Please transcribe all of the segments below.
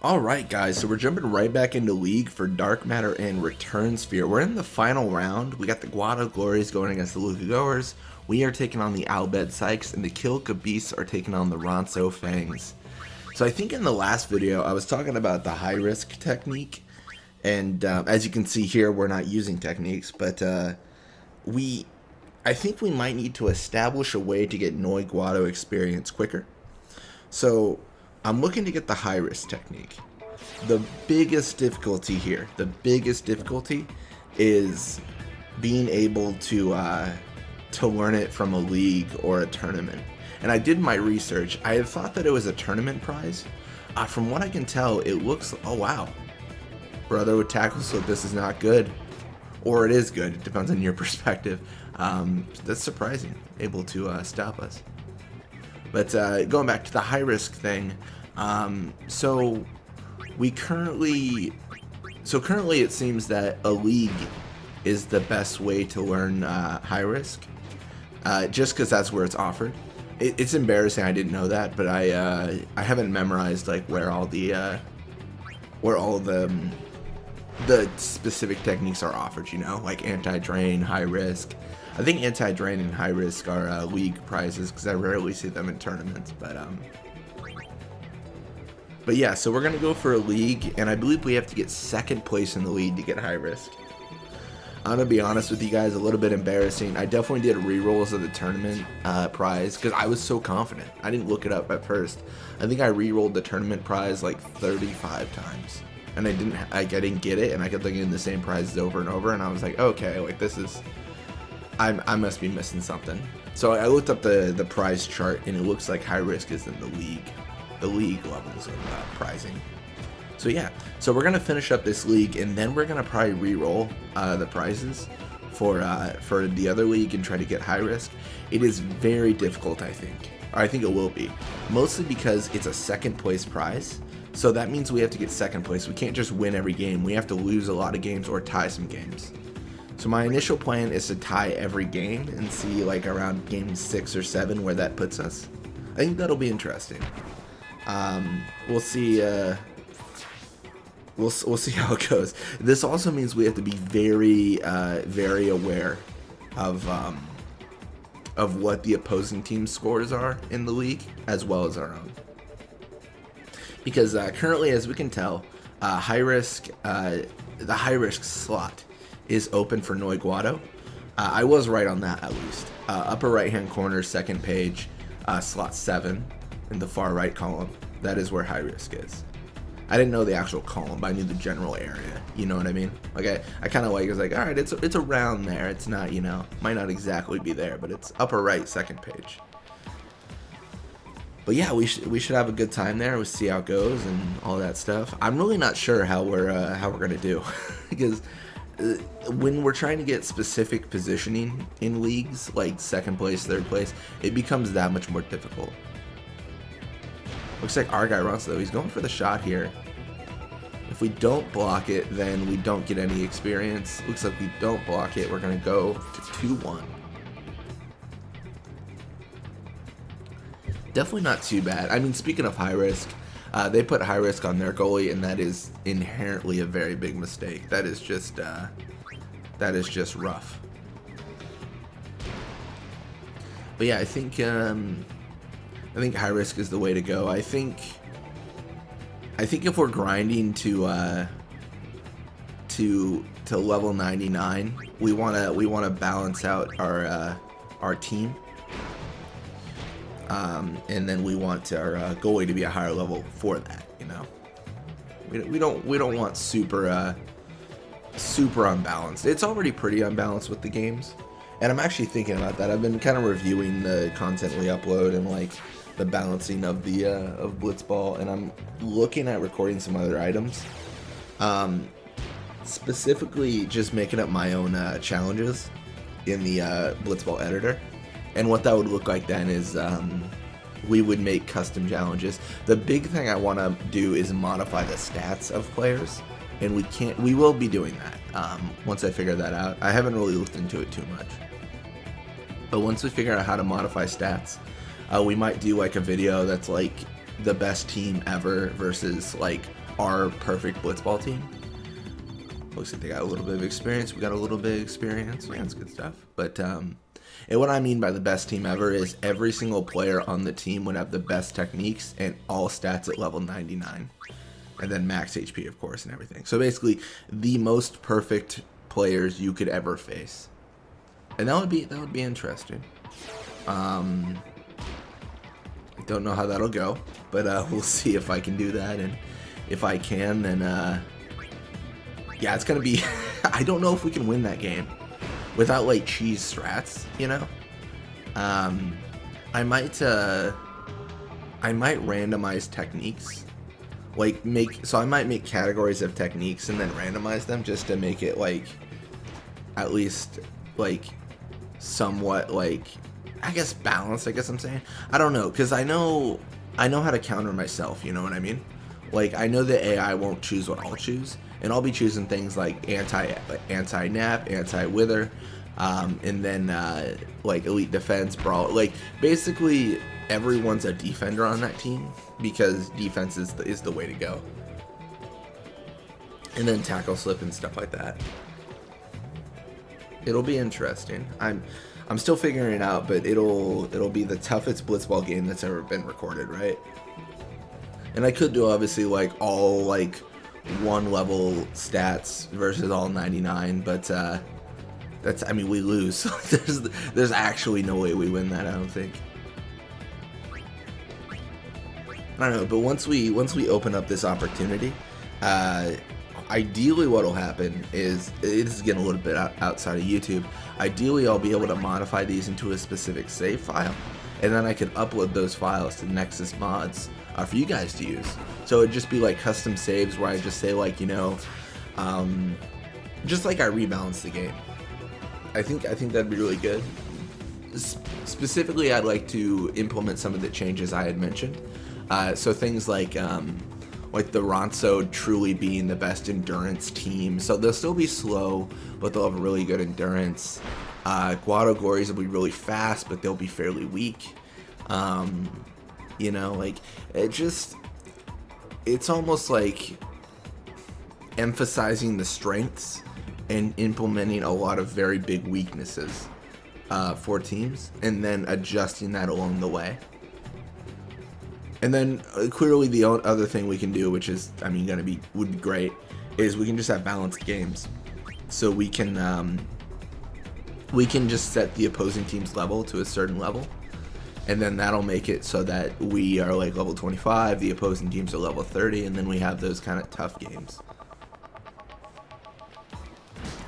Alright guys, so we're jumping right back into League for Dark Matter and Return Sphere. We're in the final round. We got the Guado Glories going against the Luka Goers. We are taking on the Albed Sykes, and the Kilka Beasts are taking on the Ronso Fangs. So I think in the last video I was talking about the high risk technique, and as you can see here we're not using techniques, but I think we might need to establish a way to get Noi Guado experience quicker. So I'm looking to get the high risk technique. The biggest difficulty here, is being able to learn it from a league or a tournament. And I did my research. I had thought that it was a tournament prize. From what I can tell, it looks, oh wow, brother with tackle slip, this is not good. Or it is good, it depends on your perspective. That's surprising, able to stop us. But going back to the high risk thing, so currently it seems that a league is the best way to learn high risk, just because that's where it's offered. It's embarrassing I didn't know that, but I haven't memorized like where all the specific techniques are offered, you know, like anti-drain, high risk. I think anti-drain and high risk are league prizes because I rarely see them in tournaments, but yeah, so we're gonna go for a league, and I believe we have to get second place in the league to get high risk. I'm gonna be honest with you guys, a little bit embarrassing. I definitely did re-rolls of the tournament prize because I was so confident. I didn't look it up at first. I think I re-rolled the tournament prize like 35 times, and I didn't get it, and I kept getting the same prizes over and over, and I was like, okay, like this is, I must be missing something. So I looked up the prize chart, and it looks like high risk is in the league levels of prizing. So yeah, so we're gonna finish up this league, and then we're gonna probably re-roll the prizes for the other league and try to get high risk. It is very difficult, I think. Or I think it will be, mostly because it's a second place prize. So that means we have to get second place. We can't just win every game. We have to lose a lot of games or tie some games. So my initial plan is to tie every game and see like around game 6 or 7 where that puts us. I think that'll be interesting. We'll see. We'll see how it goes. This also means we have to be very, very aware of what the opposing team's scores are in the league, as well as our own. Because currently, as we can tell, the high risk slot is open for Noi Guado. I was right on that, at least. Upper right hand corner, second page, slot 7 in the far right column. That is where high risk is. I didn't know the actual column, but I knew the general area. You know what I mean? Like I kind of like, it's like, all right, it's around there. It's not, you know, might not exactly be there, but it's upper right, second page. But yeah, we should have a good time there. We'll see how it goes and all that stuff. I'm really not sure how we're gonna do because when we're trying to get specific positioning in leagues like second place, third place, it becomes that much more difficult. Looks like our guy runs though. He's going for the shot here. If we don't block it, then we don't get any experience. Looks like we don't block it. We're gonna go to 2-1. Definitely not too bad. I mean, speaking of high risk, they put high risk on their goalie, and that is inherently a very big mistake. That is just rough. But yeah, I think high risk is the way to go. I think if we're grinding to level 99, we wanna balance out our team. And then we want our goalie to be a higher level for that, you know. We don't want super unbalanced. It's already pretty unbalanced with the games, and I'm actually thinking about that. I've been kind of reviewing the content we upload and like the balancing of the of Blitzball, and I'm looking at recording some other items. Specifically, just making up my own challenges in the Blitzball editor. And what that would look like then is we would make custom challenges. The big thing I want to do is modify the stats of players, and we will be doing that once I figure that out. I haven't really looked into it too much, but once we figure out how to modify stats, we might do like a video that's like the best team ever versus like our perfect Blitzball team. Looks like they got a little bit of experience. We got a little bit of experience. Yeah, that's good stuff. But and what I mean by the best team ever is every single player on the team would have the best techniques and all stats at level 99. And then max HP, of course, and everything. So basically, the most perfect players you could ever face. And that would be interesting. I don't know how that'll go, but we'll see if I can do that. And if I can, then yeah, it's gonna be. I don't know if we can win that game without like cheese strats, you know. I might randomize techniques, like I might make categories of techniques and then randomize them just to make it like at least like somewhat like I guess balanced. I guess I'm saying I don't know, because I know how to counter myself. You know what I mean? Like I know the AI won't choose what I'll choose, and I'll be choosing things like anti-nap, anti-wither, and then like elite defense, brawl. Like basically everyone's a defender on that team because defense is the way to go. And then tackle slip and stuff like that. It'll be interesting. I'm still figuring it out, but it'll be the toughest Blitzball game that's ever been recorded, right? And I could do obviously like all like 1 level stats versus all 99, but that's, I mean, we lose. There's actually no way we win that, I don't think. I don't know, but once we open up this opportunity, ideally what'll happen is, this is getting a little bit outside of YouTube, ideally I'll be able to modify these into a specific save file, and then I can upload those files to Nexus mods for you guys to use. So it'd just be like custom saves where I just say like, you know, just like I rebalance the game. I think that'd be really good. Specifically, I'd like to implement some of the changes I had mentioned. So things like the Ronso truly being the best endurance team. So they'll still be slow, but they'll have really good endurance. Guado Glories will be really fast, but they'll be fairly weak. You know, like, it's almost like emphasizing the strengths and implementing a lot of very big weaknesses for teams, and then adjusting that along the way. And then clearly the other thing we can do, which is, I mean, would be great, is we can just have balanced games. So we can just set the opposing team's level to a certain level, and then that'll make it so that we are like level 25, the opposing teams are level 30, and then we have those kind of tough games.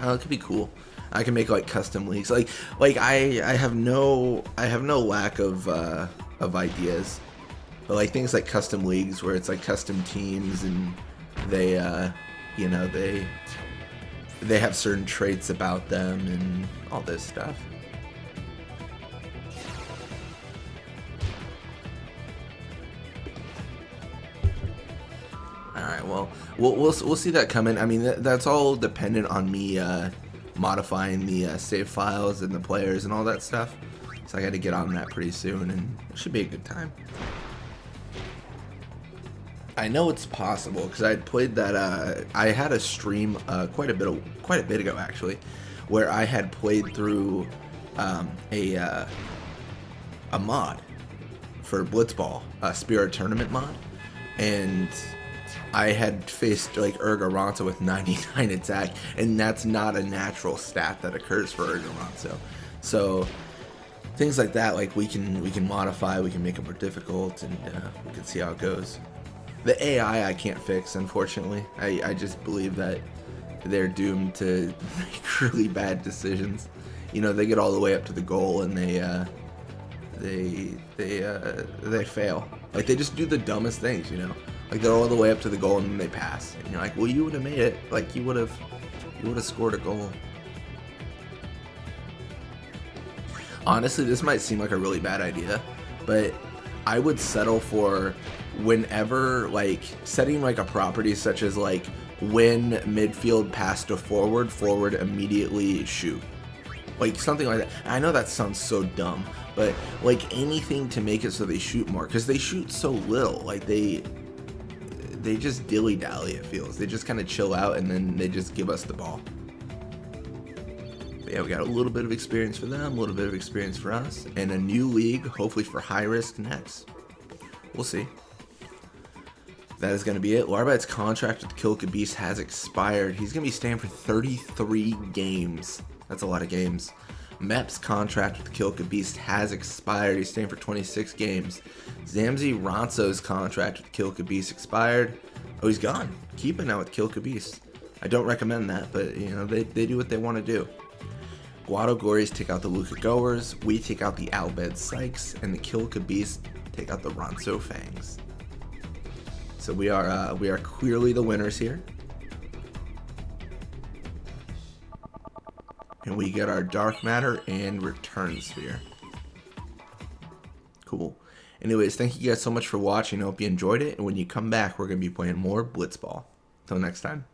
Oh, it could be cool. I can make like custom leagues. Like I have no lack of ideas. But like things like custom leagues where it's like custom teams, and they you know, they have certain traits about them and all this stuff. All right, well, we'll see that coming. I mean, that's all dependent on me modifying the save files and the players and all that stuff. So I got to get on that pretty soon, and it should be a good time. I know it's possible because I had played that. I had a stream quite a bit ago actually, where I had played through a mod for Blitzball, a Spirit Tournament mod, and I had faced like Ronso with 99 attack, and that's not a natural stat that occurs for Ronso. So things like that, like we can modify, we can make it more difficult, and we can see how it goes. The AI I can't fix, unfortunately. I just believe that they're doomed to make really bad decisions. You know, they get all the way up to the goal and they fail. Like they just do the dumbest things, you know. Like they're all the way up to the goal and then they pass. And you're like, well, you would have made it. Like you would have scored a goal. Honestly, this might seem like a really bad idea, but I would settle for whenever, like, setting like a property such as like when midfield pass to forward immediately shoot, like something like that. I know that sounds so dumb, but like anything to make it so they shoot more, because they shoot so little. Like they just dilly-dally, it feels. They just kind of chill out, and then they just give us the ball. But yeah, we got a little bit of experience for them, a little bit of experience for us, and a new league, hopefully for high risk next. We'll see. That is going to be it. Larbite's contract with Kilka Beast has expired. He's going to be staying for 33 games. That's a lot of games. Mep's contract with Kilka Beast has expired. He's staying for 26 games. Zamzi Ronso's contract with Kilka Beast expired. Oh, he's gone. Keep it now with Kilka Beast. I don't recommend that, but you know, they do what they want to do. Guado Glories take out the Luca Goers. We take out the Albed Sykes, and the Kilka Beast take out the Ronso Fangs. So we are clearly the winners here. And we get our Dark Matter and Return Sphere. Cool. Anyways, thank you guys so much for watching. I hope you enjoyed it. And when you come back, we're going to be playing more Blitzball. Until next time.